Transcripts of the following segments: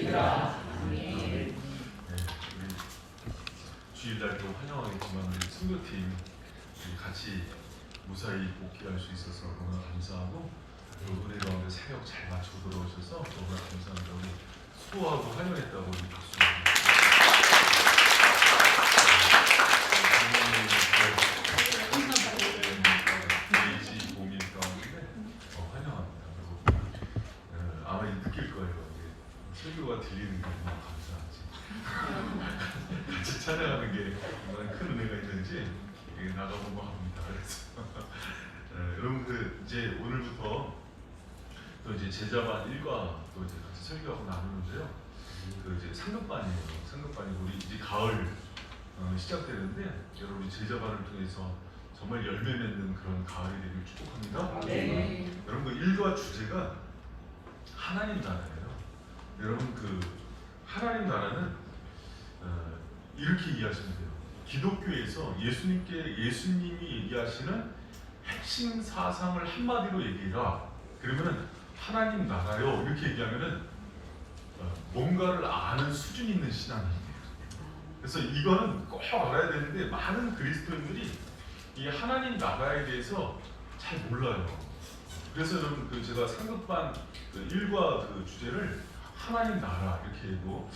되리라. 네, 우리 주일날도 환영하겠지만 우리 선교팀 같이 무사히 복귀할 수 있어서 너무나 감사하고, 또 은혜 가운데 사역 잘 마쳐 들어오셔서 너무나 감사합니다. 우리 수고하고 환영했다고 우리 박수. 베이지 공인 가운데 환영합니다. 그리고 아마 느낄 거예요. 설교가 들리는 게 너무 감사하지. 같이 찬양하는 게 얼마나 큰 은혜가 있는지 나가보고 합니다. 그래서 여러분들 이제 오늘부터 또 이제 제자반 1과 또 이제 같이 설교하고 나누는데요. 그 이제 상급반이에요. 상급반이 우리 이제 가을 시작되는데, 여러분 제자반을 통해서 정말 열매 맺는 그런 가을이 되길 축복합니다. 네. 여러분 그 1과 주제가 하나님 나라예요. 여러분 그 하나님 나라는 이렇게 이해하시면 돼요. 기독교에서 예수님이 얘기하시는 핵심 사상을 한마디로 얘기해라. 그러면은 하나님 나라요 이렇게 얘기하면은 뭔가를 아는 수준 있는 신앙이에요. 그래서 이거는 꼭 알아야 되는데, 많은 그리스도인들이 이 하나님 나라에 대해서 잘 몰라요. 그래서 여러분 그 제가 상급반 1과 그 주제를 하나님 나라 이렇게 해도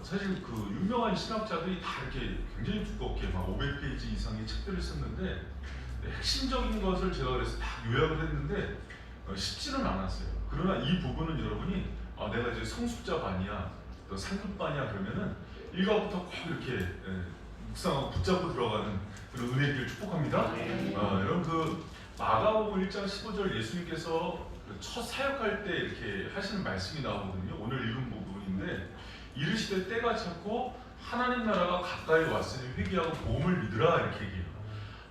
사실 그 유명한 신학자들이 다 이렇게 굉장히 두껍게 막 500페이지 이상의 책들을 썼는데, 핵심적인 것을 제가 그래서 다 요약을 했는데 쉽지는 않았어요. 그러나 이 부분은 여러분이 내가 이제 성숙자 반이야, 또 상급반이야 그러면은 1과부터 꼭 이렇게 묵상하고 붙잡고 들어가는 그런 은혜를 축복합니다. 여러분 그 마가복음 1장 15절 예수님께서 첫 사역할 때 이렇게 하시는 말씀이 나오거든요. 오늘 읽은 부분인데, 이르시되 때가 찼고 하나님 나라가 가까이 왔으니 회개하고 복음을 믿으라 이렇게 얘기해요.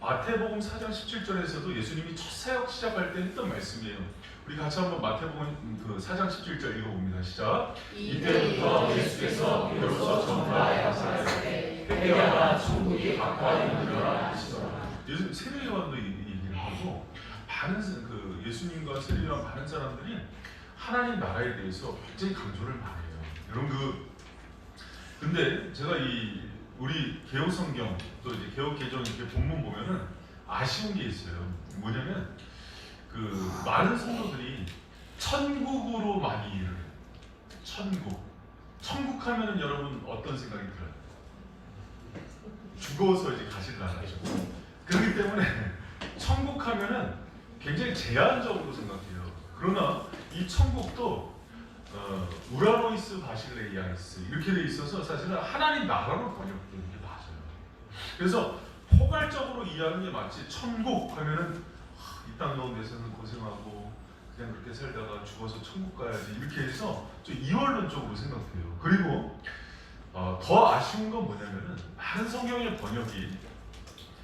마태복음 4장 17절에서도 예수님이 첫 사역 시작할 때 했던 말씀이에요. 우리 같이 한번 마태복음 그 4장 17절 읽어봅니다. 시작. 이때부터 예수께서 비로소 전파에 가시되 회개하라 천국이 가까이 이르라 하시더라. 예수님 세례 요한도 얘기를 하고, 많은 그 예수님과 세례 요한 많은 사람들이 하나님 나라에 대해서 굉장히 강조를 많이 해요. 여러분 근데 제가 우리 개혁 성경 또 이제 개혁 개정 이렇게 본문 보면은 아쉬운 게 있어요. 뭐냐면 그 많은 성도들이 천국으로 많이 일을 해요. 천국 하면은 여러분 어떤 생각이 들어요? 죽어서 이제 가실 나라죠. 그렇기 때문에 천국 하면은 굉장히 제한적으로 생각해요. 그러나 이 천국도 우라노이스 바실레이아이스 이렇게 돼 있어서 사실은 하나님 나라로 번역되는 게 맞아요. 그래서 포괄적으로 이해하는 게 맞지, 천국 하면은 이 땅 가운데서는 고생하고 그냥 그렇게 살다가 죽어서 천국 가야지 이렇게 해서 좀 이원론적으로 생각해요. 그리고 더 아쉬운 건 뭐냐면은 많은 성경의 번역이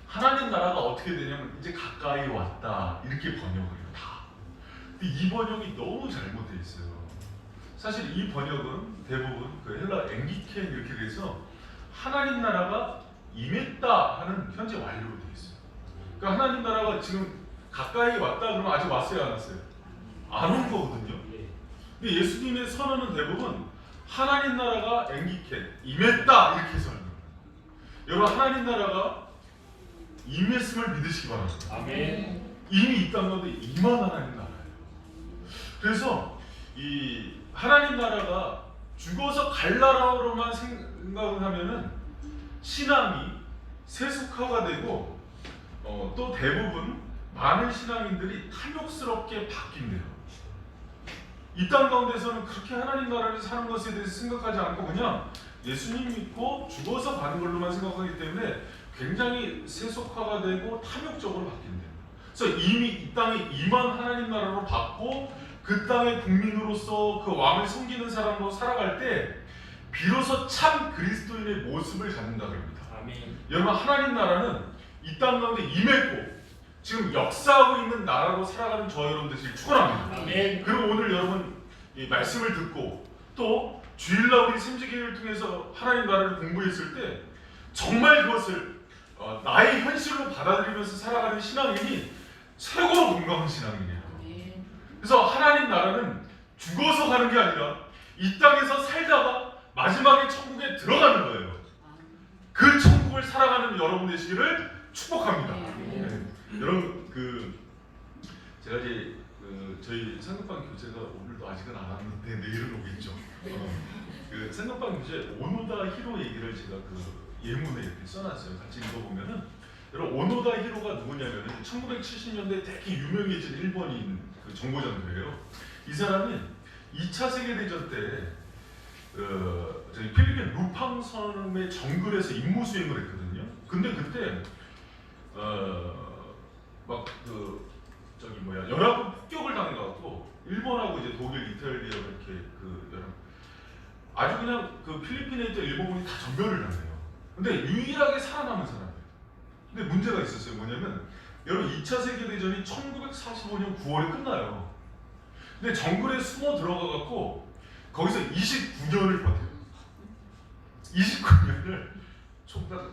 하나님 나라가 어떻게 되냐면 이제 가까이 왔다 이렇게 번역을 해요. 다. 근데 이 번역이 너무 잘못되어 있어요. 사실 이 번역은 대부분 그 헬라 앵기켄 이렇게 돼서 하나님 나라가 임했다 하는 현재 완료로 되어 있어요. 그러니까 하나님 나라가 지금 가까이 왔다 그러면 아직 왔어요, 안 왔어요? 안 온 거거든요. 근데 예수님의 선언은 대부분 하나님 나라가 앵기켄 임했다 이렇게 설명해요. 여러분 하나님 나라가 임했음을 믿으시기 바랍니다. 아멘. 이미 이 땅 가운데 임한 하나님 나라예요. 그래서 이 하나님 나라가 죽어서 갈 나라로만 생각을 하면은 신앙이 세속화가 되고 또 대부분 많은 신앙인들이 탐욕스럽게 바뀐대요. 이 땅 가운데서는 그렇게 하나님 나라를 사는 것에 대해서 생각하지 않고 그냥 예수님 믿고 죽어서 가는 걸로만 생각하기 때문에 굉장히 세속화가 되고 탐욕적으로 바뀐대요. 그래서 이미 이 땅에 임한 하나님 나라로 받고 그 땅의 국민으로서 그 왕을 섬기는 사람으로 살아갈 때 비로소 참 그리스도인의 모습을 갖는다 그럽니다. 아멘. 여러분 하나님 나라는 이 땅 가운데 임했고 지금 역사하고 있는 나라로 살아가는 저 여러분들이 축원합니다. 아멘. 그리고 오늘 여러분 이 말씀을 듣고 또 주일날 우리 샘지기를 통해서 하나님 나라를 공부했을 때 정말 그것을 나의 현실로 받아들이면서 살아가는 신앙인이 최고로 건강한 신앙이에요. 그래서 하나님 나라는 죽어서 가는 게 아니라 이 땅에서 살다가 마지막에 천국에 들어가는 거예요. 그 천국을 살아가는 여러분 되시기를 축복합니다. 네. 여러분 제가 이제 저희 상급방 교재가 오늘도 아직은 안 왔는데 내일은 오겠죠. 상급방 교재 오노다 히로 얘기를 제가 예문에 이렇게 써놨어요. 같이 읽어보면은 여러분 오노다 히로가 누구냐면은 1970년대 되게 유명해진 일본인 정보장교예요. 이 사람이 2차 세계대전 때 저희 필리핀 루팡 섬의 정글에서 임무 수행을 했거든요. 근데 그때 연합군 폭격을 당해갖고 일본하고 이제 독일, 이탈리아 이렇게 아주 그냥 필리핀에 있던 일본군이 다 전멸을 당해요. 근데 유일하게 살아남은 사람이에요. 근데 문제가 있었어요. 뭐냐면 여러분 2차 세계대전이 1945년 9월에 끝나요. 근데 정글에 숨어 들어가갖고 거기서 29년을 버텨요. 29년을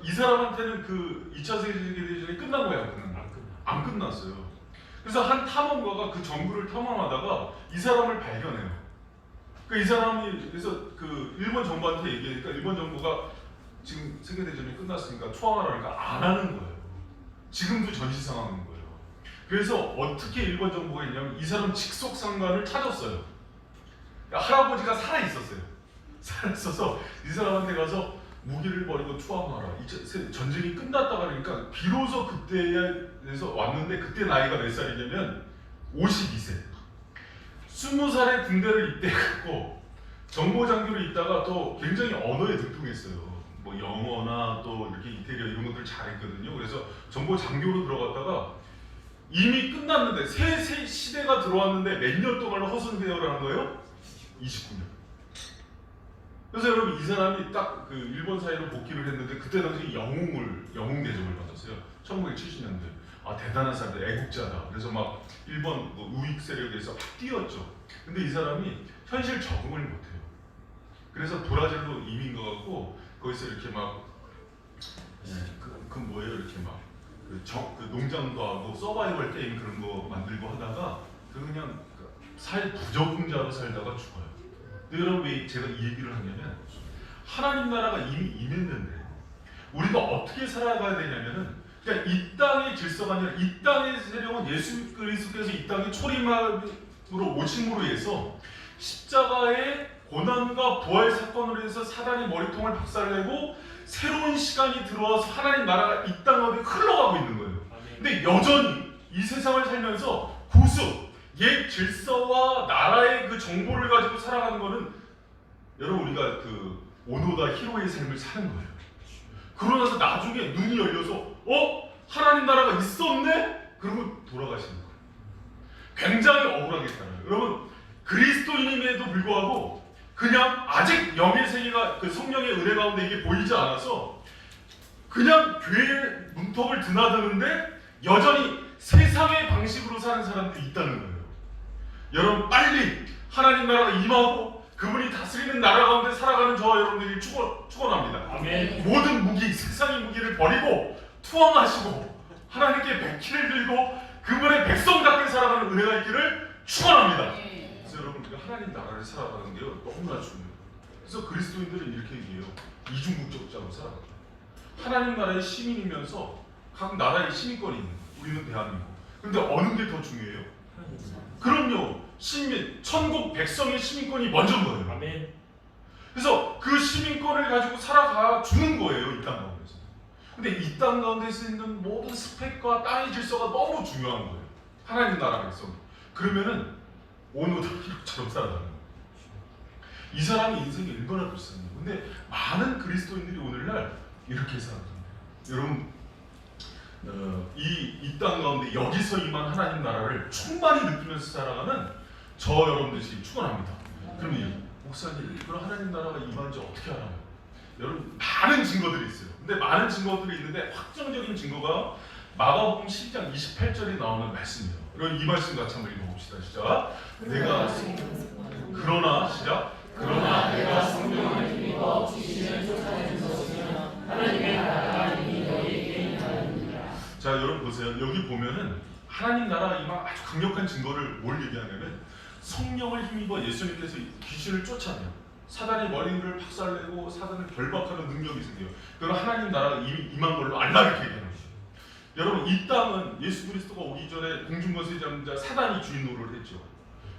이 사람한테는 2차 세계대전이 끝난 거야. 안 끝났어요. 그래서 한 탐험가가 그 정글을 탐험하다가 이 사람을 발견해요. 이 사람이 그래서 일본 정부한테 얘기하니까 일본 정부가 지금 세계대전이 끝났으니까 투항하라니까 안 하는 거예요. 지금도 전시 상황인 거예요. 그래서 어떻게 일본 정부가 했냐면 이 사람 직속상관을 찾았어요. 할아버지가 살아 있었어요. 살아 있어서 이 사람한테 가서 무기를 버리고 투항하라. 전쟁이 끝났다 그러니까 비로소 그때에서 왔는데 그때 나이가 몇 살이냐면 52세. 20살에 군대를 입대했고 정보장교로 있다가 또 굉장히 언어에 능통했어요. 뭐 영어나 또 이렇게 이태리어 이런 것들 잘했거든요. 그래서 정보장교로 들어갔다가 이미 끝났는데 새 시대가 들어왔는데 몇 년 동안 허순대어를 한 거예요? 29년. 그래서 여러분 이 사람이 딱 일본 사회로 복귀를 했는데 그때 당시 영웅 대접을 받았어요. 1970년대. 대단한 사람들, 애국자다. 그래서 막 일본 우익 세력에서 막 뛰었죠. 근데 이 사람이 현실 적응을 못해요. 그래서 브라질로 이민 가갖고 거기서 이렇게 막 뭐예요? 이렇게 막 농장도 하고 서바이벌 게임 그런 거 만들고 하다가 그냥 사회 부적응자로 살다가 죽어요. 근데 여러분 왜 제가 이 얘기를 하냐면 하나님 나라가 이미 임했는데 우리가 어떻게 살아가야 되냐면은 그냥 이 땅의 질서가 아니라 이 땅의 세력은 예수 그리스도께서 이 땅에 초림으로 오심으로 해서 십자가의 고난과 부활 사건으로 해서 사단의 머리통을 박살내고 새로운 시간이 들어와서 하나님 나라가 이 땅 가운데 흘러가고 있는 거예요. 근데 여전히 이 세상을 살면서 구속, 옛 질서와 나라의 정보를 가지고 살아가는 거는 여러분 우리가 오노다 히로의 삶을 사는 거예요. 그러고 나서 나중에 눈이 열려서 하나님 나라가 있었네? 그러고 돌아가시는 거예요. 굉장히 억울하게 살아요. 여러분 그리스도인임에도 불구하고 그냥 아직 영의 세계가 성령의 은혜 가운데 이게 보이지 않아서 그냥 교회 문턱을 드나드는데 여전히 세상의 방식으로 사는 사람들이 있다는 거예요. 여러분 빨리 하나님 나라가 임하고 그분이 다스리는 나라 가운데 살아가는 저와 여러분들이 축원합니다. 아멘. 모든 무기, 세상의 무기를 버리고 투항하시고 하나님께 백기를 들고 그분의 백성답게 살아가는 은혜가 있기를 축원합니다. 그래서 여러분 우리가 하나님 나라를 살아가는 게요 너무나 중요해요. 그래서 그리스도인들은 이렇게 얘기해요. 이중국적자로 살아가요. 하나님 나라의 시민이면서 각 나라의 시민권이 있는 거예요. 우리는 대한민국. 근데 어느 게 더 중요해요? 그럼요. 천국 백성의 시민권이 먼저인 거예요. 아멘. 그래서 그 시민권을 가지고 살아가 주는 거예요. 이 땅 가운데서. 근데 이 땅 가운데서 있는 모든 스펙과 땅의 질서가 너무 중요한 거예요. 하나님 나라 백성. 그러면은 오노다 히로처럼 살아가는 거예요. 이 사람의 인생이 얼마나 불쌍해요. 근데 많은 그리스도인들이 오늘날 이렇게 살아갑니다. 여러분 이 땅 가운데 여기서 임한 하나님 나라를 충만히 느끼면서 살아가는 저 여러분들이 축원합니다. 그러면 목사님, 그럼 하나님 나라가 임한지 어떻게 알아요? 여러분 많은 증거들이 있어요. 근데 많은 증거들이 있는데 확정적인 증거가 마가복음 12장 28절에 나오는 말씀이에요. 그럼 이 말씀 같이 한번 읽어봅시다. 시작. 그러나 내가 성령을 힘입어 지시를 쫓아내는 것이면 하나님의 나라가 이미 너희에게 임하느니라. 자 여러분 보세요. 여기 보면은 하나님 나라가 임한 아주 강력한 증거를 뭘 얘기하냐면 성령을 힘입어 예수님께서 귀신을 쫓아내요. 사단의 머리를 박살내고 사단을 결박하는 능력이 생겨요. 그건 하나님 나라가 임한 걸로 알라 이렇게 얘기하는 거죠. 여러분, 이 땅은 예수 그리스도가 오기 전에 공중권세 잡자 사단이 주인 노릇을 했죠.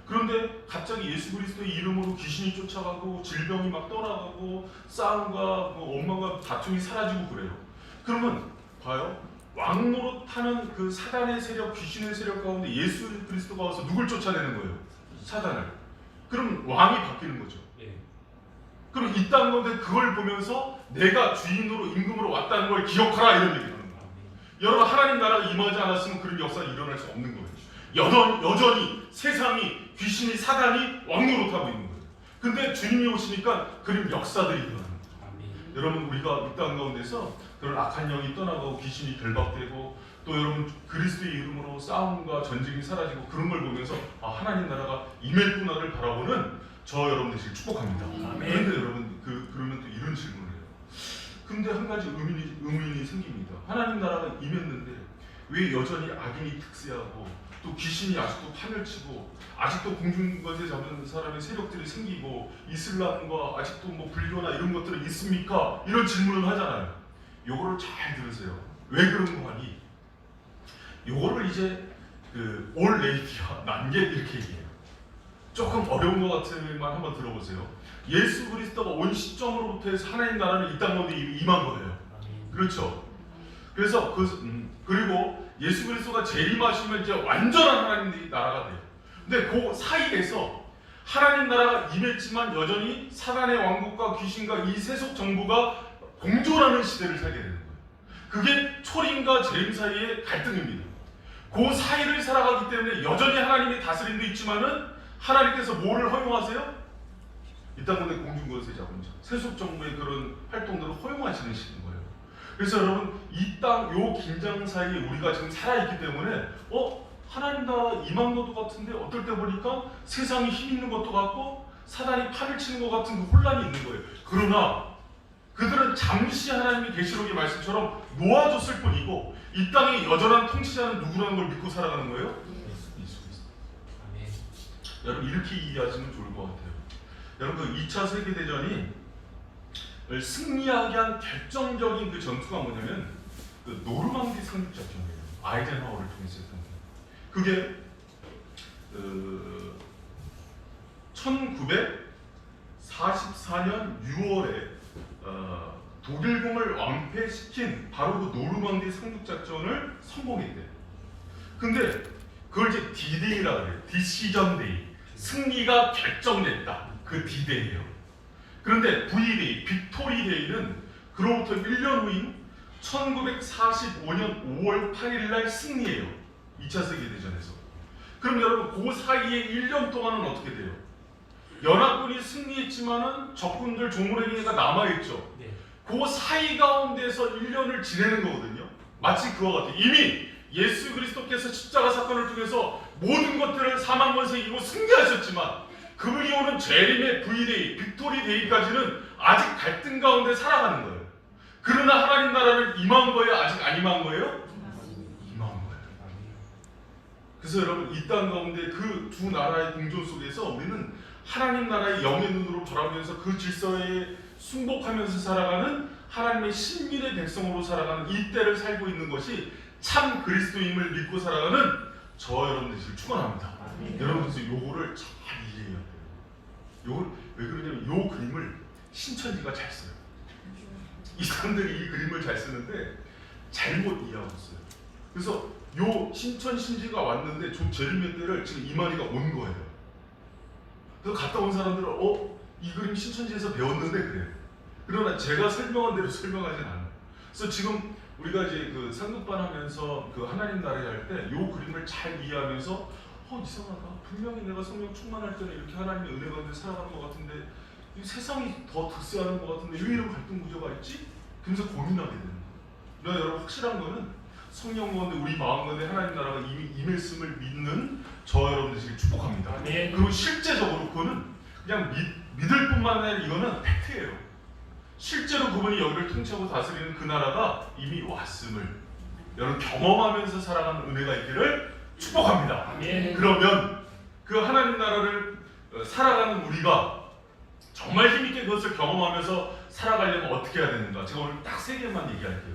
그런데 갑자기 예수 그리스도의 이름으로 귀신이 쫓아가고 질병이 막 떠나가고 싸움과 원망과 다툼이 사라지고 그래요. 그러면 봐요. 왕노릇하는 그 사단의 세력, 귀신의 세력 가운데 예수 그리스도가 와서 누굴 쫓아내는 거예요? 사단을. 그럼 왕이 바뀌는 거죠. 그럼 이 땅 가운데 그걸 보면서 내가 주인으로 임금으로 왔다는 걸 기억하라 이런 얘기를 하는 거예요. 여러분, 하나님 나라가 임하지 않았으면 그런 역사는 일어날 수 없는 거예요. 여전히 세상이 귀신이 사단이 왕노릇하고 있는 거예요. 근데 주님이 오시니까 그런 역사들이 일어나는 거예요. 여러분, 우리가 이 땅 가운데서 그런 악한 영이 떠나가고 귀신이 결박되고 또 여러분 그리스도의 이름으로 싸움과 전쟁이 사라지고 그런 걸 보면서 하나님 나라가 임했구나를 바라보는 저 여러분 되시길 축복합니다. 그런데 여러분 그러면 또 이런 질문을 해요. 근데 한 가지 의문이 생깁니다. 하나님 나라가 임했는데 왜 여전히 악인이 특세하고 또 귀신이 아직도 판을 치고 아직도 공중권세 잡는 사람의 세력들이 생기고 이슬람과 아직도 뭐 불교나 이런 것들은 있습니까? 이런 질문을 하잖아요. 요거를 잘 들으세요. 왜 그런 거 하니? 요거를 이제 그 올 레이디와 난게 이렇게 얘기해요. 조금 어려운 것 같으면 한번 들어보세요. 예수 그리스도가 온 시점으로부터 해서 하나님 나라는 이 땅 가운데 임한 거예요. 그렇죠? 그래서 그리고 예수 그리스도가 재림하시면 이제 완전한 하나님 나라가 돼요. 근데 그 사이에서 하나님 나라가 임했지만 여전히 사단의 왕국과 귀신과 이 세속 정부가 공존하는 시대를 살게 되는 거예요. 그게 초림과 재림 사이의 갈등입니다. 그 사이를 살아가기 때문에 여전히 하나님의 다스림도 있지만은 하나님께서 뭐를 허용하세요? 이 땅 가운데 공중권세 잡은 자, 세속 정부의 그런 활동들을 허용하시는 시기인 거예요. 그래서 여러분, 이 땅 요 긴장 사이에 우리가 지금 살아있기 때문에 하나님 나라 임한 것도 같은데 어떨 때 보니까 세상이 힘 있는 것도 같고 사단이 팔을 치는 것 같은 그 혼란이 있는 거예요. 그러나 그들은 잠시 하나님의 계시록의 말씀처럼 놓아줬을 뿐이고 이 땅의 여전한 통치자는 누구라는 걸 믿고 살아가는 거예요? 예수 그리스도. 여러분, 이렇게 이해하시면 좋을 것 같아요. 여러분, 그 2차 세계대전이 승리하게 한 결정적인 그 전투가 뭐냐면 그 노르망디 상륙작전이에요. 아이젠하워를 통해서 했던 게. 그게 1944년 6월에 독일군을 왕패시킨 바로 그 노르망디 상륙작전을 성공했대요. 근데 그걸 이제 D-Day라고 해요. 디시전 데이. 승리가 결정됐다. 그 D-Day예요. 그런데 V-Day, 빅토리 데이는 그로부터 1년 후인 1945년 5월 8일 날 승리해요. 2차 세계대전에서. 그럼 여러분, 그 사이에 1년 동안은 어떻게 돼요? 연합군이 승리했지만은 적군들 조물행위가 남아있죠. 그 사이 가운데서 1년을 지내는 거거든요. 마치 그와 같아요. 이미 예수 그리스도께서 십자가 사건을 통해서 모든 것들을 사망권세 이기고 승리하셨지만 그분이 오는 재림의 V-Day, 빅토리 데이까지는 아직 갈등 가운데 살아가는 거예요. 그러나 하나님 나라는 임한 거예요? 아직 안 임한 거예요? 임한 거예요. 그래서 여러분, 이 땅 가운데 그 두 나라의 공존 속에서 우리는 하나님 나라의 영의 눈으로 바라보면서 그 질서에 순복하면서 살아가는 하나님의 신민의 백성으로 살아가는 이 때를 살고 있는 것이 참 그리스도임을 믿고 살아가는 저 여러분들이 축원합니다. 여러분들 요거를 잘 이해해야 돼요. 요걸 왜 그러냐면 요 그림을 신천지가 잘 써요. 이 사람들이 이 그림을 잘 쓰는데 잘못 이해하고 있어요. 그래서 요 신천 신지가 왔는데 저 재림의 때를 지금 이만희가 온 거예요. 그래서 갔다 온 사람들은 이 그림 신천지에서 배웠는데 그래요. 그러나 제가 설명한 대로 설명하진 않아요. 그래서 지금 우리가 이제 그 상급반 하면서 그 하나님 나라에 할 때 요 그림을 잘 이해하면서 이상하다. 분명히 내가 성령 충만할 때는 이렇게 하나님의 은혜 가운데 살아가는 것 같은데 이 세상이 더 득세하는 것 같은데 왜 이런 갈등 구조가 있지? 그러면서 고민하게 되는 거예요. 그러나 여러분, 확실한 거는 성령 가운데 우리 마음 가운데 하나님 나라가 이미 임했음을 믿는 저 여러분들에게 축복합니다. 그리고 실제적으로 그거는 그냥 믿을 뿐만 아니라 이거는 팩트예요. 실제로 그분이 여기를 통치하고 다스리는 그 나라가 이미 왔음을 여러분 경험하면서 살아가는 은혜가 있기를 축복합니다. 아멘. 그러면 그 하나님 나라를 살아가는 우리가 정말 힘있게 그것을 경험하면서 살아가려면 어떻게 해야 되는가? 제가 오늘 딱 3개만 얘기할게요.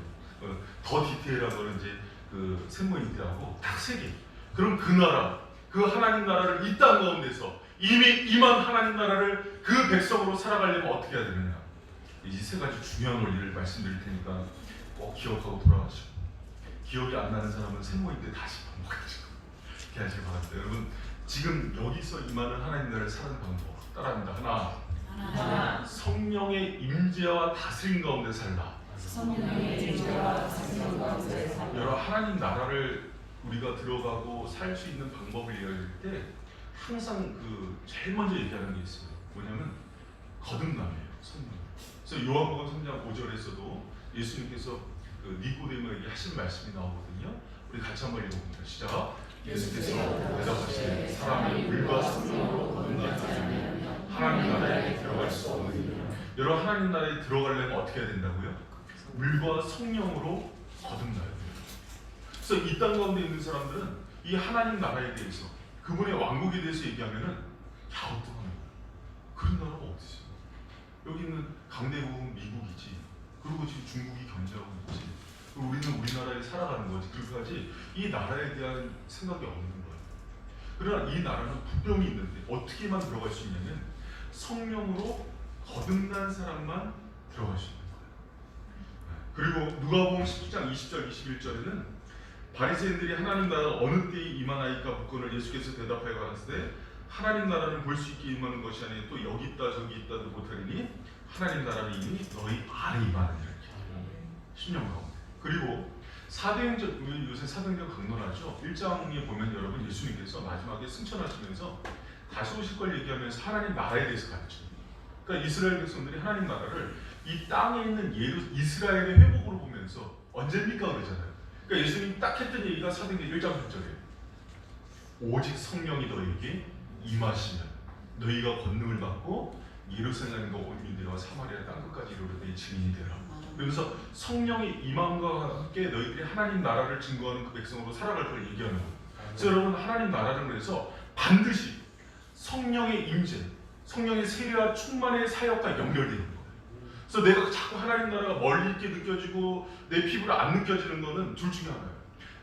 더 디테일한 거는 이제 그 샘모니티하고 딱 3개. 그럼 그 나라, 그 하나님 나라를 이 땅 가운데서 이미 임한 하나님 나라를 그 백성으로 살아가려면 어떻게 해야 되느냐? 이 3가지 중요한 원리를 말씀드릴 테니까 꼭 기억하고 돌아가시고, 기억이 안 나는 사람은 샘모니티 다시 반복하시고 이렇게 하시기 바랍니다. 여러분, 지금 여기서 임하는 하나님 나라를 사는 방법 따라합니다. 하나, 성령의 임재와 다스림 가운데 살라. 여러 하나님 나라를 우리가 들어가고 살 수 있는 방법을 이야기할 때 항상 그 제일 먼저 얘기하는 게 있어요. 뭐냐면 거듭남이에요. 성령. 그래서 요한복음 3장 5절에서도 예수님께서 그 니고데모에게 하신 말씀이 나오거든요. 우리 같이 한번 읽어봅니다. 시작. 예수께서 대답하시되 사람이 물과 성령으로 거듭나지 않으면 하나님 나라에 들어갈 수 없느니라. 여러분, 하나님 나라에 들어가려면 어떻게 해야 된다고요? 물과 성령으로 거듭나야 돼요. 그래서 이 땅 가운데 있는 사람들은 이 하나님 나라에 대해서, 그분의 왕국에 대해서 얘기하면은 갸우뚱합니다. 그런 나라가 어디 있어요? 여기는 강대국은 미국이지, 그리고 지금 중국이 견제하고 있지, 우리는 우리나라에 살아가는 거지. 그렇게까지 이 나라에 대한 생각이 없는 거예요. 그러나 이 나라는 분명히 있는데 어떻게만 들어갈 수 있냐면 성령으로 거듭난 사람만 들어갈 수 있는 거예요. 그리고 누가복음 17장 20절 21절에는 바리새인들이 하나님 나라가 어느 때에 임하나이까 묻거늘 예수께서 대답하여 가라사대 하나님 나라는 볼 수 있게 임하는 것이 아니라 또 여기 있다 저기 있다도 못하리니 하나님 나라는 이미 너희 안에 임하느니라. 10년 가운데. 그리고 사도행전, 우리 요새 사도행전 강론하죠. 1장에 보면 여러분, 예수님께서 마지막에 승천하시면서 다시 오실 걸 얘기하면서 하나님 나라에 대해서 가르쳐요. 그러니까 이스라엘 백성들이 하나님 나라를 이 땅에 있는 이스라엘의 회복으로 보면서 언제입니까 그러잖아요. 그러니까 예수님 딱 했던 얘기가 사도행전 1장 8절이에요. 오직 성령이 너에게 임하시면 너희가 권능을 받고 예루살렘과 온 유대와 사마리아 땅끝까지 이르러 내 증인이 되라. 그래서 성령의 임함과 함께 너희들이 하나님 나라를 증거하는 그 백성으로 살아갈 걸 얘기하는 거예요. 그래서 여러분, 하나님 나라는 그래서 반드시 성령의 임재, 성령의 세례와 충만의 사역과 연결되는 거예요. 그래서 내가 자꾸 하나님 나라가 멀리 있게 느껴지고 내 피부로 안 느껴지는 거는 둘 중에 하나예요.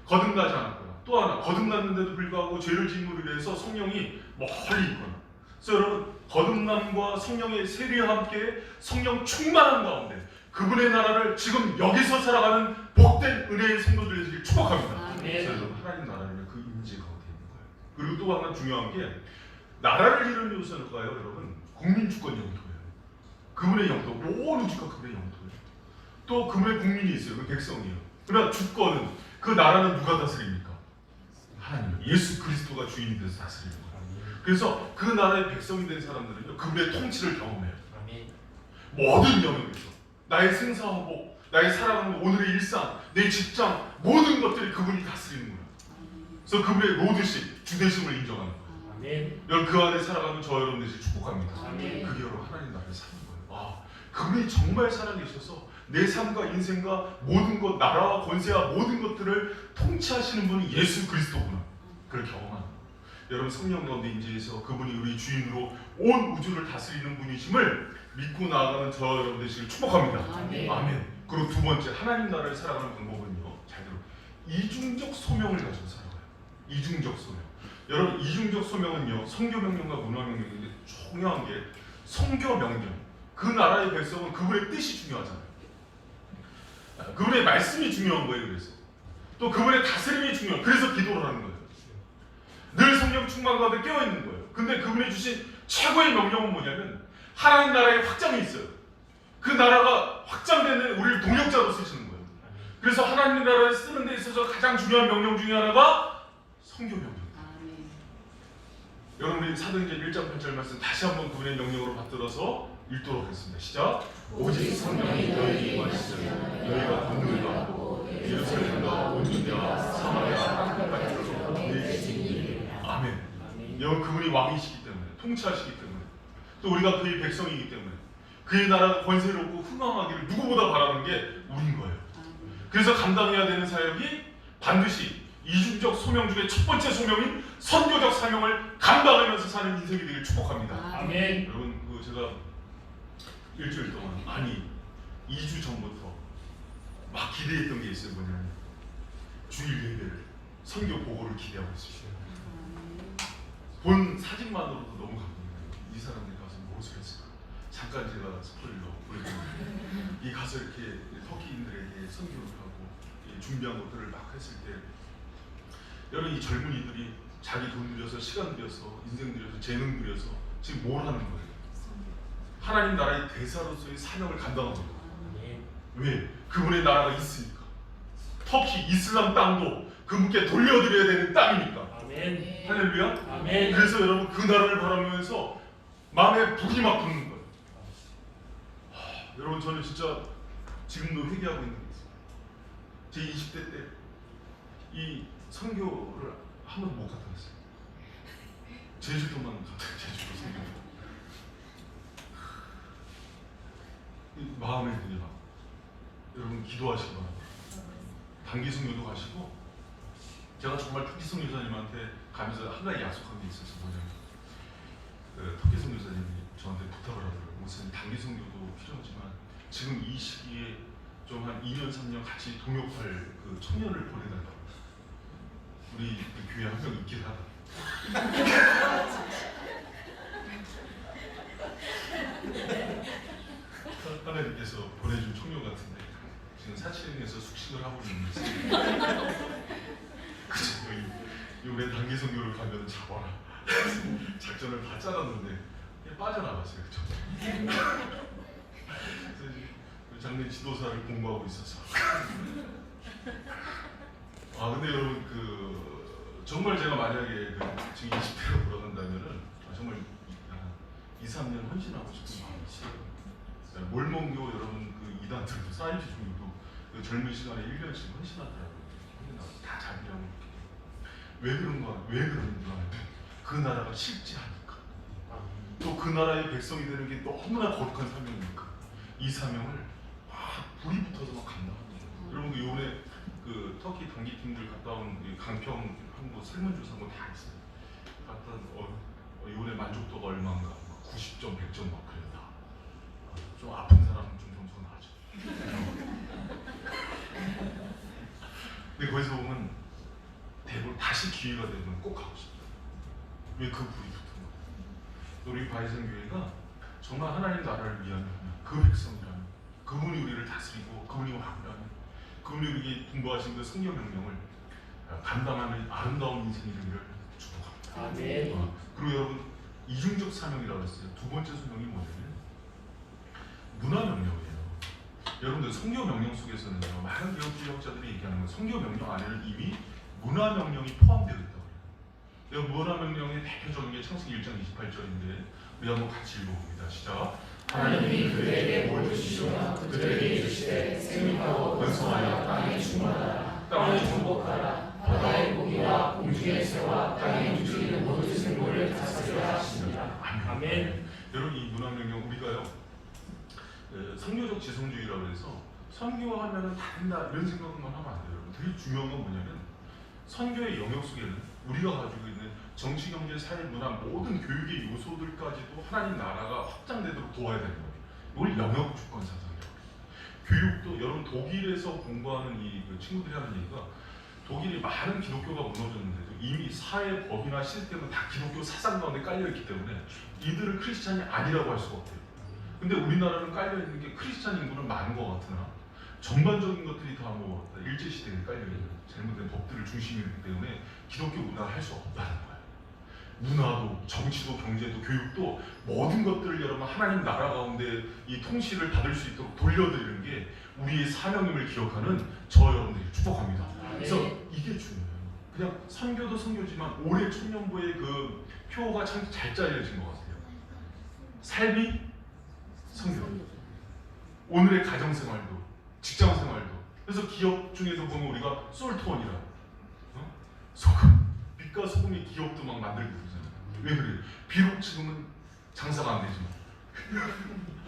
거듭나지 않았거나, 또 하나 거듭났는데도 불구하고 죄를 짓는 일에 대해서 성령이 멀리 있거나. 그래서 여러분, 거듭남과 성령의 세례와 함께 성령 충만한 가운데 그분의 나라를 지금 여기서 살아가는 복된 은혜의 성도들 되시길 축복합니다. 그래서 여러분, 하나님 나라는 그 임재 가운데 있는 거예요. 그리고 또 하나 중요한 게, 나라를 이루는 요소는 뭐예요, 여러분? 국민 주권 영토예요. 그분의 영토, 모든 주권 그분의 영토예요. 또 그분의 국민이 있어요, 그 백성이에요. 그러나 주권은, 그 나라는 누가 다스립니까? 하나님, 예수 그리스도가 주인이 돼서 다스리는 거예요. 그래서 그 나라의 백성이 된 사람들은요, 그분의 통치를 경험해요. 모든 영역에서 나의 생사화복, 나의 살아가는 오늘의 일상, 내 직장, 모든 것들이 그분이 다스리는 거예요. 그래서 그분의 로드십, 주대심을 인정하는 거예요. 여러분, 그 안에 살아가는 저 여러분 되시길 축복합니다. 그게 여러분 하나님 나라를 사는 거예요. 그분이 정말 살아계셔서 내 삶과 인생과 모든 것, 나라와 권세와 모든 것들을 통치하시는 분이 예수 그리스도구나. 그걸 경험하는 거예요. 여러분, 성령 가운데 임재해서 그분이 우리 주인으로 온 우주를 다스리는 분이심을 믿고 나아가는 저 여러분 되시길 축복합니다. 아멘. 그리고 두 번째, 하나님 나라를 살아가는 방법은요, 잘 들어, 이중적 소명을 가지고 살아가요. 이중적 소명. 여러분, 이중적 소명은요, 성교 명령과 문화 명령인데 중요한 게, 성교 명령, 그 나라의 백성은 그분의 뜻이 중요하잖아요. 그분의 말씀이 중요한 거예요. 그래서 또 그분의 다스림이 중요해요. 그래서 기도를 하는 거예요. 늘 성령 충만 가운데 깨어있는 거예요. 근데 그분이 주신 최고의 명령은 뭐냐면, 하나님 나라의 확장이 있어요. 그 나라가 확장되는 우리를 동역자로 쓰시는 거예요. 그래서 하나님 나라를 쓰는 데 있어서 가장 중요한 명령 중에 하나가 성교 명령입니다. 여러분, 우리 사도행전 1장 8절 말씀 다시 한번 그분의 명령으로 받들어서 읽도록 하겠습니다. 시작. 오직 성령이 너희에게 임하시면 너희가 권능을 받고 예루살렘과 온 유대와 사마리아 땅끝까지 이르러 내 증인이 되리라. 아멘. 여러분, 그분이 왕이시기 때문에, 통치하시기 때문에, 또 우리가 그의 백성이기 때문에 그의 나라가 권세롭고 흥왕하기를 누구보다 바라는 게 우린 거예요. 그래서 감당해야 되는 사역이 반드시 이중적 소명 중에 첫 번째 소명인 선교적 사명을 감당하면서 사는 인생이 되길 축복합니다. 아멘. 여러분, 제가 일주일 동안, 아니 2주 전부터 막 기대했던 게 있어요. 뭐냐면 주일 예배를, 선교 보고를 기대하고 있어요. 본 사진만으로도 너무 감동이에요. 이 사람들이 가서 무엇을 했을까? 잠깐 제가 스토리로 보여드리면, 이 가서 이렇게 터키인들에게 선교를 하고 준비한 것들을 막 했을 때, 여러분, 이 젊은이들이 자기 돈 들여서, 시간 들여서, 인생 들여서, 재능 들여서 지금 뭘 하는 거예요? 하나님 나라의 대사로서의 사명을 감당하고 있는 거예요. 왜? 그분의 나라가 있으니까. 터키 이슬람 땅도 그분께 돌려드려야 되는 땅이니까. 아멘. 할렐루야. 아멘. 그래서 여러분, 그 나라를 바라보면서 마음에 불이 막 붙는 거예요. 여러분, 저는 진짜 지금도 회개하고 있는 게 있어요. 제 20대 때 이 선교를 한 번도 못 갔다 왔어요. 제주도만 갔다, 제주도 선교. 마음에 드니 막, 여러분 기도하시기 바랍니다. 단기 선교도 가시고, 제가 정말 터키 선교사님한테 가면서 한 가지 약속한 게 있어서 뭐냐면, 터키 선교사님이 저한테 부탁을 하더라고요. 목사님, 단기 선교도 필요하지만 지금 이 시기에 좀 한 2년 3년 같이 동역할 그 청년을 보내달라고. 우리 그 교회 한 명 있긴 하다. 하나님께서 보내준 청년 같은데 지금 사치행에서 숙식을 하고 있는데, 그래서 이번에 단기 선교를 가면 잡아라. 작전을 다 짜놨는데 그냥 빠져나갔어요. 그래서 장래 지도사를 공부하고 있어서. 근데 여러분, 정말 제가 만약에 지금 20대로 돌아간다면은 정말 2, 3년 헌신하고 싶은 마음이 있어요. 몰몬교 여러분, 이단들도 사이즈 중에도 젊은 시간에 1년씩 헌신하더라고요. 다 자기라고 이렇게. 왜 그런가? 왜 그런가? 그 나라가 싫지 않으니까. 또 그 나라의 백성이 되는 게 너무나 거룩한 사명이니까. 이 사명을 불이 붙어서 막 감당합니다. 여러분, 이번에 터키 단기 팀들 갔다 온 강평 한국 설문조사 뭐 다 있어요. 갔다 이번에 만족도가 얼마인가? 90점, 100점 막 그랬다. 좀 아픈 사람은 좀 점수가 나죠. 근데 거기서 보면 대부분 다시 기회가 되면 꼭 가고 싶다. 왜 그 불이 붙은 거야? 우리 바이센교회가 정말 하나님 나라를 위하면, 그 백성이라면, 그분이 우리를 다스리고 그분이 왕이라면, 그분이 우리에게 분부하신 그 성경 명령을 감당하는 아름다운 인생이 되기를 축복합니다. 아멘. 그리고 여러분, 이중적 사명이라고 했어요. 두 번째 소명이 뭐냐면 문화 명령이에요. 여러분들, 성경 명령 속에서는요, 많은 기독교학자들이 얘기하는 건 성경 명령 안에는 이미 문화 명령이 포함되어 있다고 해요. 문화 명령의 대표적인 게 창세기 1장 28절인데 우리 한번 같이 읽어봅니다. 시작. 하나님이 그들에게 뭘 주시거나 그들에게 주시되 생육하고 번성하여 땅에 충만하라. 땅을 정복하라. 바다의 고기와 공중의 새와 땅에 움직이는 모든 생물을 다스리라 하십니다. 아멘. 여러분, 이 문화 명령 우리가요, 선교적 지성주의라고 해서 선교하면은 다 된다 이런 생각만 하면 안 돼요. 되게 중요한 건 뭐냐면, 선교의 영역 속에는 우리가 가지고 있는 정치, 경제, 사회, 문화 모든 교육의 요소들까지도 하나님 나라가 확장되도록 도와야 되는 거예요. 이걸 영역 주권 사상이라고 해요. 교육도 여러분, 독일에서 공부하는 그 친구들이 하는 얘기가, 독일이 많은 기독교가 무너졌는데도 이미 사회 법이나 시스템은 다 기독교 사상 가운데 깔려있기 때문에 이들을 크리스찬이 아니라고 할 수가 없대요. 근데 우리나라는 깔려있는 게 크리스찬 인구는 많은 것 같으나 전반적인 것들이 다 일제시대에 깔려있는 잘못된 법들을 중심이기 때문에 기독교 문화를 할 수 없다는 거예요. 문화도, 정치도, 경제도, 교육도 모든 것들을 여러분 하나님 나라 가운데 이 통치를 받을 수 있도록 돌려드리는 게 우리의 사명임을 기억하는 저 여러분들이 축복합니다. 그래서 이게 중요해요. 그냥 선교도 선교지만 올해 청년부의 그 표가 참 잘 짜여진 것 같아요. 삶이 선교, 오늘의 가정생활도, 직장생활도. 그래서 기업 중에서 보면 우리가 솔트원이라, 소금, 빛과 소금이 기업도 막 만들고 그러잖아요. 왜 그래요? 비록 지금은 장사가 안 되지만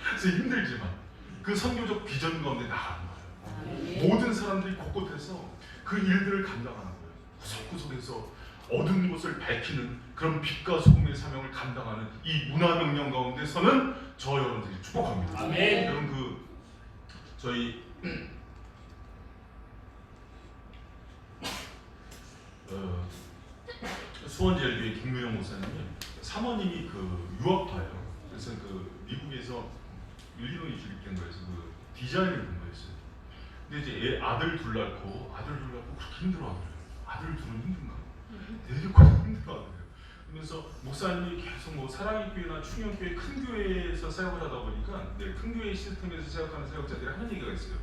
그래서 힘들지만 그 선교적 비전 가운데 나가는 거예요. 모든 사람들이 곳곳에서 그 일들을 감당하는 거예요. 구석구석에서 어두운 곳을 밝히는 그런 빛과 소금의 사명을 감당하는 이 문화명령 가운데서는 저 여러분들이 축복합니다. 아멘. 여러분 저희 수원제일교회 김무영 목사님이 사모님이 유학파예요. 그래서 미국에서 일리노이 주립den거에서 디자인을 공부했어요. 근데 이제 아들 둘 낳고 그렇게 힘들어하더라고요. 아들 둘은 힘든가? 되게 힘들어하더라고요. 그러면서 목사님이 계속 사랑의 교회나 충영교회 큰 교회에서 사역을 하다 보니까 큰 교회 시스템에서 사역하는 사역자들이 하는 얘기가 있어요.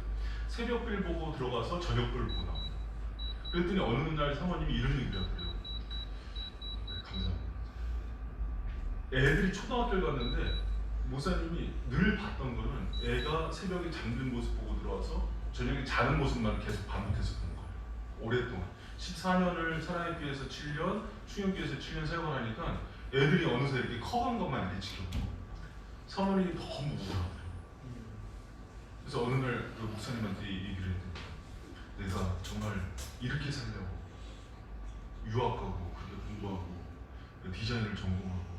새벽별 보고 들어가서 저녁별 보고 나온다. 그랬더니 어느 날 사모님이 이런 얘기를 하더래요. 감사합니다. 애들이 초등학교를 갔는데 목사님이 늘 봤던 거는 애가 새벽에 잠든 모습 보고 들어와서 저녁에 자는 모습만 계속 반복해서 본 거예요. 오랫동안 14년을 사랑의 교회에서 7년, 충영교회에서 7년 사역을 하니까 애들이 어느새 이렇게 커간 것만 이렇게 지켰고 사모님이 너무 우울하더라고요. 그래서 어느 날 목사님한테 얘기를 했더니 내가 정말 이렇게 살려고 유학 가고 그렇게 공부하고 디자인을 전공하고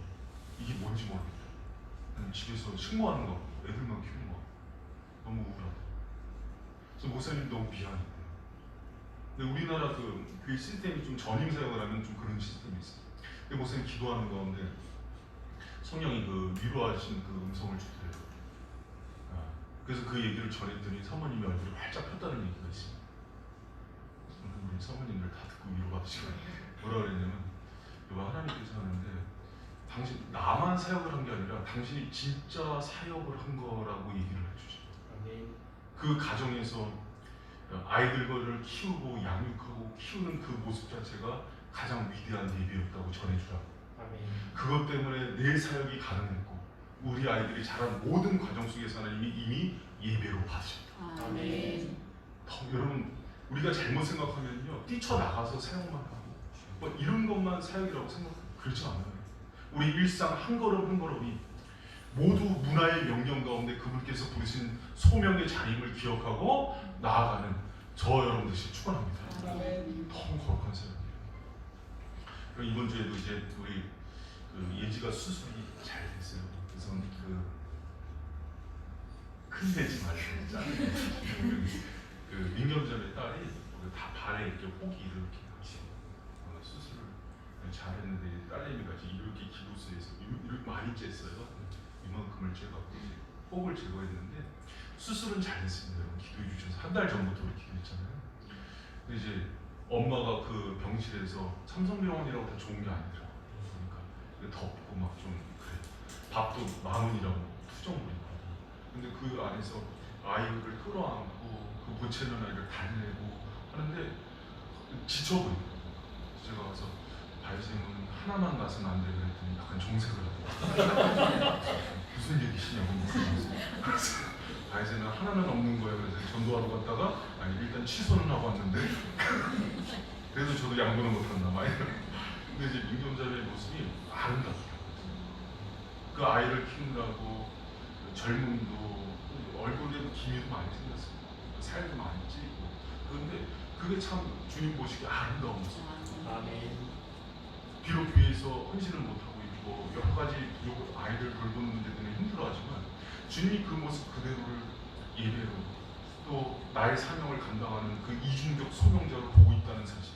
이게 뭔지 모르겠다. 집에서 식모하는 거 같고 애들만 키우는 거 같고 너무 우울하다. 그래서 목사님 너무 미안했대요. 근데 우리나라 교회 시스템이 좀 전임 사역을 하면 좀 그런 시스템이 있어요. 근데 목사님 기도하는 가운데 성령이 위로하신 음성을 주더래요. 그래서 그 얘기를 전했더니 사모님이 얼굴이 활짝 폈다는 얘기가 있어요. 우리 사모님들 다 듣고 위로받으시고 뭐라 그랬냐면 여보 하나님께서 하는데 당신 나만 사역을 한 게 아니라 당신이 진짜 사역을 한 거라고 얘기를 해주시고 그 가정에서 아이들을 키우고 양육하고 키우는 그 모습 자체가 가장 위대한 예배였다고 전해주라. 그것 때문에 내 사역이 가능했고 우리 아이들이 자란 모든 과정 속에서 하나님이 이미 예배로 받으셨다. 여러분 우리가 잘못 생각하면요 뛰쳐나가서 사역만 하고 뭐 이런 것만 사역이라고 생각해요. 그렇지 않아요. 우리 일상 한 걸음 한 걸음이 모두 문화의 명령 가운데 그분께서 부르신 소명의 자림을 기억하고 나아가는 저 여러분들이 축원합니다. 너무 거룩한 사역이에요. 그리고 이번 주에도 이제 우리 예지가 수술이 잘 됐어요. 그래서 큰 내지 말고 민경전의 딸이 다 발에 이렇게 혹이 이렇게 수술을 잘했는데 딸내미가 이렇게 기도소에서 이렇게 많이 쬐어요. 이만큼을 쬐갖고 혹을 제거했는데 수술은 잘 됐습니다. 여러분 기도해 주셔서 한 달 전부터 우리 기도했잖아요. 근데 이제 엄마가 병실에서 삼성병원이라고 다 좋은 게 아니더라고요. 그러니까 덥고 막 좀 그래. 밥도 만원이라고 투정부리거든요. 근데 그 안에서 아이를 끌어안고 보채는 아이를 달래고 하는데 지쳐보이더라고요. 제가 가서 발생은 하나만 나서는 안 돼 그랬더니 약간 정색을 하더라고요. 무슨 얘기시냐고 그래서 발생은 하나는 없는 거예요. 그래서 전도하러 갔다가 아니 일단 취소는 하고 왔는데 그래도 저도 양보는 못한다 막 근데 이제 민경자의 모습이 아름답더라고요. 그 아이를 키우느라고 젊음도 얼굴에도 기미도 많이 생겼어요. 살도 많이 찌고 그런데 그게 참 주님 보시기에 아름다운 모습. 비록 교회에서 헌신을 못하고 있고 여러 가지 아이들 돌보는 문제 때문에 힘들어하지만 주님이 그 모습 그대로를 예배로 또 나의 사명을 감당하는 그 이중적 소명자로 보고 있다는 사실,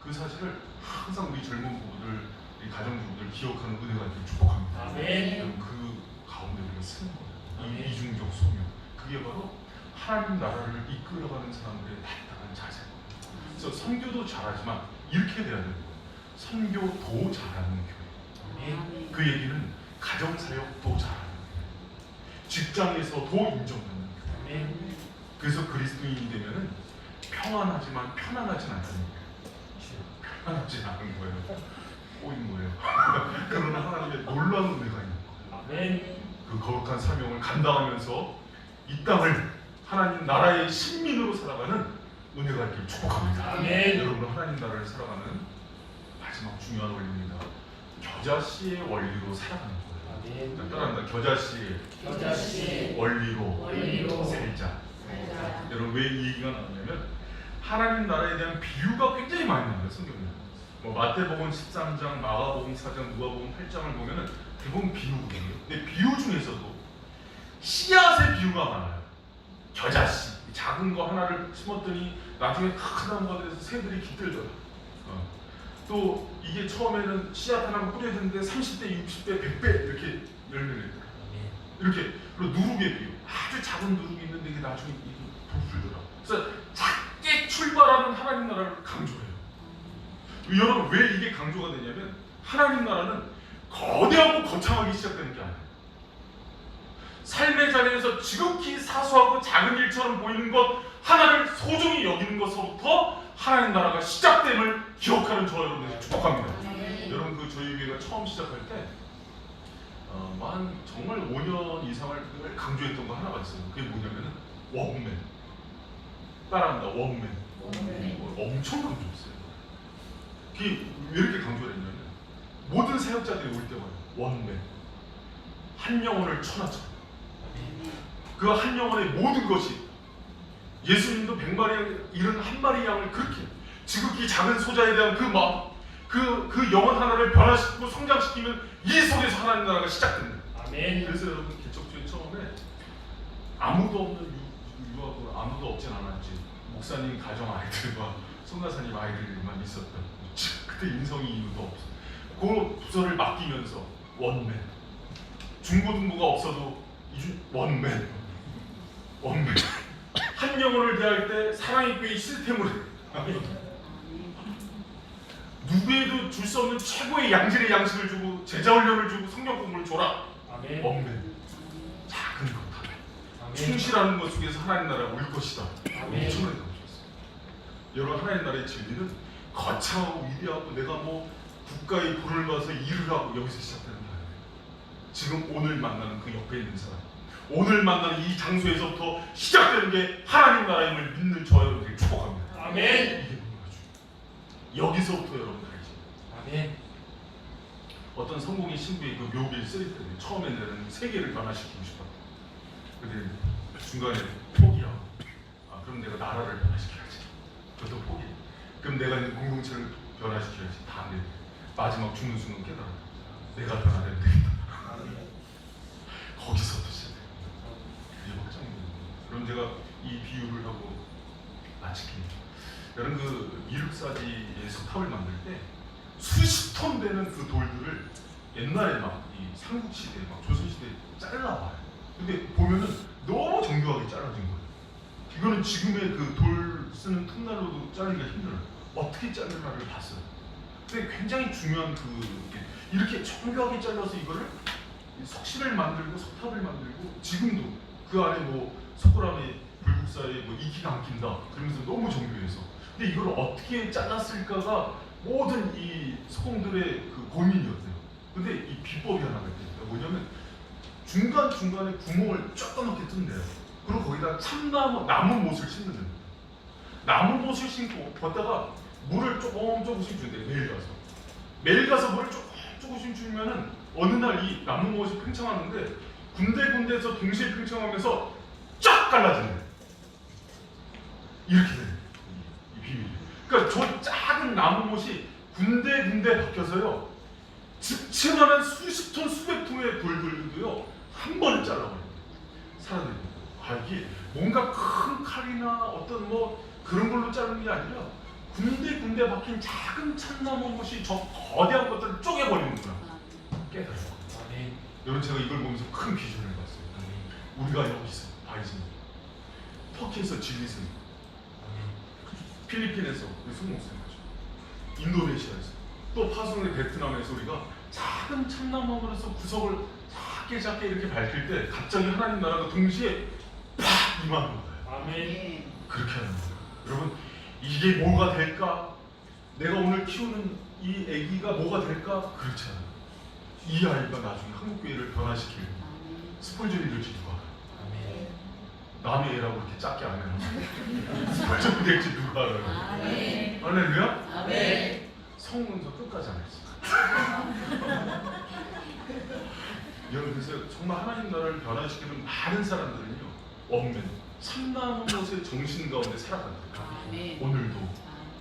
그 사실을 항상 우리 젊은 부부들, 우리 가정주부들 기억하는 은혜가 있기를 축복합니다. 그 가운데 우리가 쓰는 거예요. 이 이중적 소명, 그게 바로 하나님 나라를 이끌어가는 사람들의 마땅한 자세입니다. 그래서 선교도 잘하지만 이렇게 돼야 되는 거예요. 선교도 잘하는 교회. 그 얘기는 가정사역도 잘하는 교회, 직장에서도 인정받는 교회. 그래서 그리스도인이 되면은 평안하지만 편안하진 않다는 거예요. 편안하지 않은 거예요. 꼬인 거예요. 그러나 하나님의 놀라운 은혜가 있는 거예요. 그 거룩한 사명을 감당하면서 이 땅을 하나님 나라의 신민으로 살아가는 은혜가 있기를 축복합니다. 여러분 하나님 나라를 살아가는 마지막 중요한 원리입니다. 겨자씨의 원리로 살아가는 거예요. 따라합니다. 겨자씨의 원리로 살자. 여러분 왜 이 얘기가 나오냐면 하나님 나라에 대한 비유가 굉장히 많이 나와요, 성경에. 뭐 마태복음 13장, 마가복음 4장, 누가복음 8장을 보면은 대부분 비유거든요. 근데 비유 중에서도 씨앗의 비유가 많아요. 겨자씨, 작은 거 하나를 심었더니 나중에 큰 나무가 돼서 새들이 깃들더라. 또 이게 처음에는 씨앗 하나가 뿌려졌는데 30배, 60배, 100배 이렇게 열매를 냈더라. 이렇게. 그리고 누룩의 비유, 아주 작은 누룩이 있는데 이게 나중에 이게 부풀더라. 그래서 작게 출발하는 하나님 나라를 강조해요. 여러분, 왜 이게 강조가 되냐면 하나님 나라는 거대하고 거창하게 시작되는 게 아니에요. 삶의 자리에서 지극히 사소하고 작은 일처럼 보이는 것 하나를 소중히 여기는 것서부터 하나님 나라가 시작됨을 기억하는 저와 여러분들이 축복합니다. 여러분, 그 저희 교회가 처음 시작할 때 한 정말 5년 이상을 늘 강조했던 거 하나가 있어요. 그게 뭐냐면은 원맨. 따라합니다. 원맨. 엄청 강조했어요. 그게 왜 이렇게 강조를 했냐면 모든 사역자들이 올 때마다 원맨, 한 영혼을 천하처럼, 그 한 영혼의 모든 것이, 예수님도 100마리 잃은 한 마리 양을 그렇게 지극히 작은 소자에 대한 그 마음, 그 영혼 하나를 변화시키고 성장시키면 이 속에서 하나님 나라가 시작됩니다. 아멘. 그래서 여러분, 개척주의 처음에 아무도 없는 유학은 아무도 없진 않았지. 목사님 가정 아이들과 성가사님 아이들만 있었던, 그때 인성이 이유도 없어. 그 부서를 맡기면서 원맨, 중고등부가 없어도 원맨, 한 영혼을 대할 때 사랑의 교회 시스템으로 누구에도 줄 수 없는 최고의 양질의 양식을 주고 제자 훈련을 주고 성경 공부를 줘라. 아멘. 원맨, 작은 것 하나, 충실하는 것 속에서 하나님 나라가 올 것이다. 아멘. 엄청나게 강조했어요. 여러분, 하나님 나라의 진리는 거창하고 위대하고 내가 뭐 국가의 불을 봐서 일을 하고 여기서 시작되는 게 아니에요. 지금 오늘 만나는 그 옆에 있는 사람, 오늘 만나는 이 장소에서부터 시작되는 게 하나님 나라임을 믿는 저 여러분들이 축복합니다. 아멘. 이게 너무나 중요해요. 여기서부터 여러분 알죠? 아멘. 어떤 성공의 신부의 그 묘비를 쓸 때 처음에 내는 세계를 변화시키고 싶었다. 근데 중간에 포기하고, 그럼 내가 나라를 변화시켜야지. 그것도 포기. 그럼 내가 있는 공동체를 변화시켜야지. 다 안 돼. 마지막 죽는 순간 깨달아. 내가 변화되면 되겠다. 거기서부터 시작해요. 그게 확장입니다. 그럼 제가 이 비유를 하고 마치겠습니다. 여러분, 그 미륵사지의 석탑을 만들 때 수십 톤 되는 그 돌들을 옛날에 막 이 삼국시대, 막 조선시대에 잘라봐요. 근데 보면은 너무 정교하게 잘라진 거예요. 이거는 지금의 그 돌 쓰는 톱날로도 자르기가 힘들어요. 어떻게 자르나를 봤어요. 근데 굉장히 중요한 이렇게 정교하게 잘라서 이거를 석실을 만들고 석탑을 만들고, 지금도 그 안에 뭐 석굴암에 불국사에 뭐 익히다 안 낀다 그러면서 너무 정교해서, 근데 이걸 어떻게 잘랐을까가 모든 이 석공들의 그 고민이었어요. 근데 이 비법이 하나가 있대요. 뭐냐면 중간중간에 구멍을 조그맣게 뚫는데요. 그리고 거기다 나무못을 심는 겁니다. 나무못을 심고 거기다가 물을 조금씩 준대요. 매일 가서 물을 조금씩 주면은 어느 날 이 나무못이 팽창하는데 군데군데에서 동시에 팽창하면서 쫙 갈라지는, 이렇게 돼요. 이 비밀이. 그러니까 저 작은 나무못이 군데군데 박혀서요, 집채만한 수십 톤, 수백 톤의 돌들도요 한 번에 잘라버려요. 사라집니다. 이게 뭔가 큰 칼이나 어떤 뭐 그런 걸로 자르는 게 아니라 군데군데 박힌 작은 참나무못이 저 거대한 것들을 쪼개버리는구나 깨달아요. 여러분, 제가 이걸 보면서 큰 비전을 봤어요. 우리가 여기서 바이슨, 터키에서 진리슨, 필리핀에서 우리 승목사님이죠, 인도네시아에서, 또 파송의 베트남에서 우리가 작은 참나무로서 구석을 작게 이렇게 밝힐 때 갑자기 하나님 나라가 동시에 팍 임하는 거예요. 아멘. 그렇게 하는 거예요. 여러분, 이게 뭐가 될까? 내가 오늘 키우는 이 아기가 뭐가 될까? 그렇지 않아요. 이 아이가 나중에 한국교회를 변화시킬 스폴전이를 누가 알아요? 남의 애라고 그렇게 작게 안 해요. 스폴전이 될지 누가 알아요? 할렐루야? 아멘. 성문서 끝까지 안 했어. 여러분, 그래서 정말 하나님 나라를 변화시키는 많은 사람들은요, 없는 참나무 못의 정신 가운데 살아간다. 아멘. 오늘도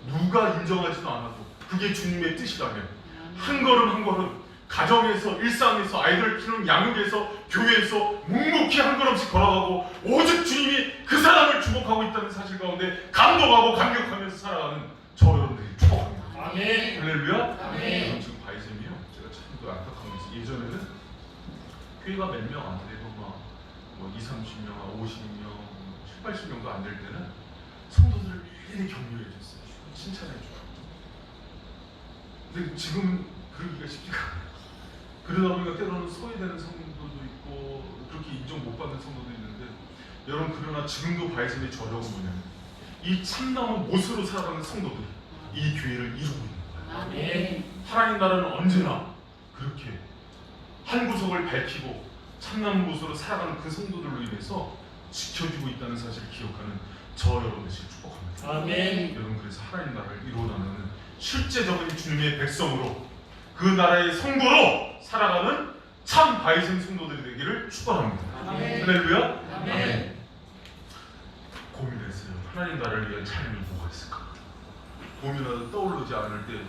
누가 인정하지도 않아도 그게 주님의 뜻이라면 한 걸음 한 걸음 가정에서 일상에서 아이들 키우는 양육에서 교회에서 묵묵히 한 걸음씩 걸어가고 오직 주님이 그 사람을 주목하고 있다는 사실 가운데 감동하고 감격하면서 살아가는 저 여러분들이 축복합니다. 아멘. 할렐루야. 아멘. 여러분 지금 바이셈이요. 제가 참 그 안타까운 게 있어요. 예전에는 교회가 몇 명 안 되고 뭐 20, 30명, 50명, 70, 80명도 안 될 때는 성도들을 매일 격려해 줬어요. 칭찬해 주고. 근데 지금은 그러기가 쉽지가 않아요. 그러다 보니까 때로는 소외되는 성도도 있고 그렇게 인정 못 받는 성도도 있는데 여러분 그러나 지금도 바이셈의 저력은 뭐냐면 이 참나무 못으로 살아가는 성도들이 이 교회를 이루고 있는 거예요. 아멘. 하나님 나라는 언제나 그렇게 한 구석을 밝히고 참나무 못으로 살아가는 그 성도들로 인해서 지켜지고 있다는 사실을 기억하는 저 여러분들을 축복합니다. 아멘. 여러분 그래서 하나님 나라를 이루어나가는 실제적인 주님의 백성으로 그 나라의 성도로 살아가는 참 바이셈 성도들이 되기를 축원합니다. 아멘. 할렐루야. 아멘. 고민했어요. 하나님 나라를 위한 삶이 뭐가 있을까? 고민하다 떠오르지 않을 때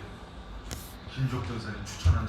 김적 전사님 추천한